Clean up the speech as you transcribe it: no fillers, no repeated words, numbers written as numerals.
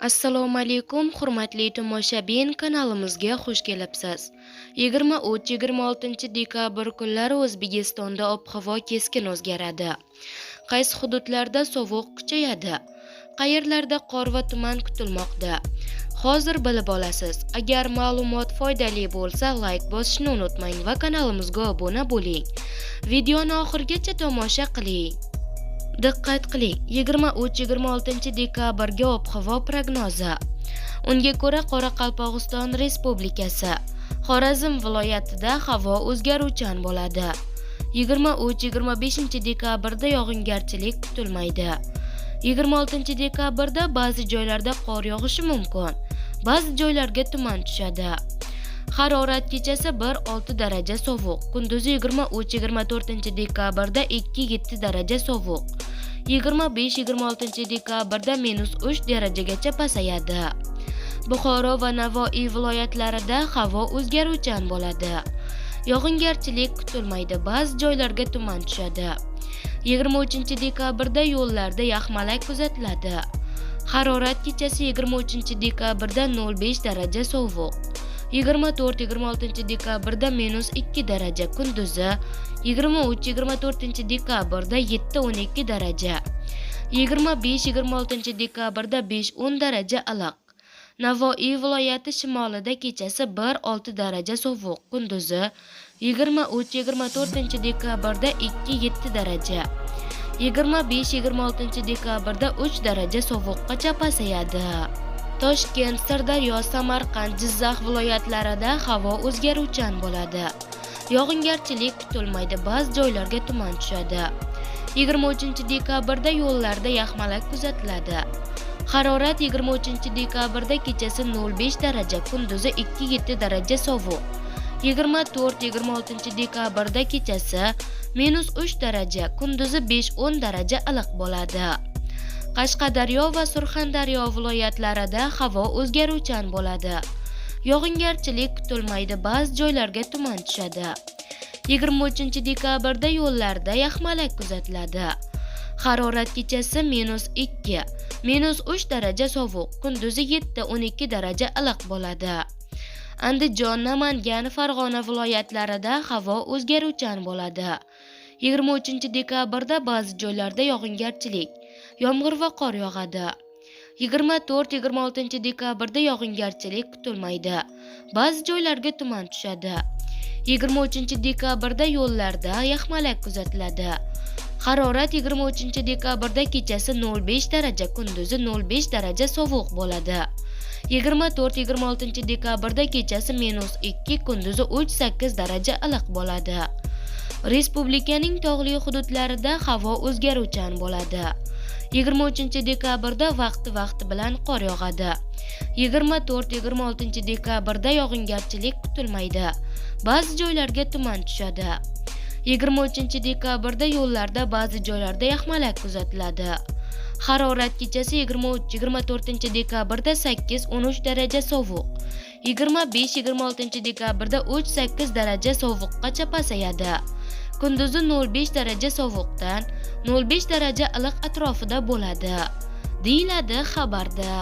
Assalomu alaykum, hurmatli tomoshabin, kanalimizga xush kelibsiz. 23-26 dekabr kunlari O'zbekistonda ob-havo keskin o'zgaradi. Qaysi hududlarda sovuq kuchayadi? Qayerlarda qor va tuman kutilmoqda? Hozir bilib olasiz. Agar ma'lumot foydali bo'lsa, like bosishni unutmang va kanalimizga obuna bo'ling. Videoni oxirigacha tomosha qiling. Diqqat qiling, 23-26 dekabrga ob-havo prognozi. Unga ko'ra Qoraqalpog'iston Respublikasi, Xorazm viloyatida havo o'zgaruvchan bo'ladi. 23-25 dekabrda yog'ingarchilik kutilmaydi. 26 dekabrda ba'zi joylarda qor yog'ishi mumkin. Ba'zi joylarga tuman tushadi. Harorat kechasi 1-6 daraja sovuq, kunduzi 23-24 dekabrda 2-7 daraja sovuq. 25-26 dekabrda -3 darajagacha pasayadi. Buxoro va Navoiy viloyatlarida havo o'zgaruvchan bo'ladi. Yog'ingarchilik kutilmaydi, ba'zi joylarga tuman tushadi. 23 dekabrda yo'llarda yaxmalak kuzatiladi. Harorat kechasi 23 dekabrda 0,5 daraja sovuq. 24-26 dekabrda -2 daraja, kunduzi 23-24 dekabrda 7-12 daraja. 25-26 dekabrda 5-10 daraja iliq. Navoiy viloyati shimolida kechasi 1-6 daraja sovuq, kunduzi 23-24 dekabrda 2-7 daraja. 25-26 dekabrda 3 daraja sovuqqacha pasayadi. Toshkent, Sirdaryo, Samarqand, Jizzax viloyatlarida havo o'zgaruvchan bo'ladi. Yog'ingarchilik kutilmaydi, ba'zi joylarga tuman tushadi. 23 dekabrda yo'llarda yaxmalak kuzatiladi. Harorat 23 dekabrda kechasi 0,5 daraja, kunduzi 2-7 daraja sovuq. 24-26 dekabrda kechasi -3 daraja, kunduzi 5-10 daraja iliq bo'ladi. Qashqadaryo va Surxondaryo viloyatlarida havo o'zgaruvchan bo'ladi. Yog'ingarchilik kutilmaydi, ba'zi joylarga tuman tushadi. 23 dekabrda yo'llarda yaxmalak kuzatiladi. Harorat kechasi -2, -3 daraja sovuq, kunduzi 7-12 daraja iliq bo'ladi. Andijon, Namangan, Farg'ona viloyatlarida havo o'zgaruvchan bo'ladi. 23 dekabrda ba'zi joylarda yog'ingarchilik, yomg'ir va qor yog'adi. 24-26 dekabrda yog'ingarchilik kutilmaydi, ba'zi joylarga tuman tushadi. 23 dekabrda yo'llarda yaxmalak kuzatiladi. Harorat 23 dekabrda kechasi 0,5 daraja, kunduzi 0,5 daraja sovuq bo'ladi. 24-26 dekabrda kechasi -2, kunduzi 3-8 daraja iliq bo'ladi. Respublikaning tog'li hududlarida havo o'zgaruvchan bo'ladi. 23 dekabrda vaqti bilan qor yog'adi. 24-26 dekabrda yog'ingarchilik kutilmaydi, ba'zi joylarga tuman tushadi. 23 dekabrda yo'llarda ba'zi joylarda yaxmalak kuzatiladi. Harorat kechasi 23-24 dekabrda 8-13 daraja sovuq. 25-26 dekabrda 3-8 daraja sovuqqacha pasayadi. Kunduzi 0,5 daraja sovuqdan 0,5 daraja iliq atrofida bo'ladi, deyiladi xabarda.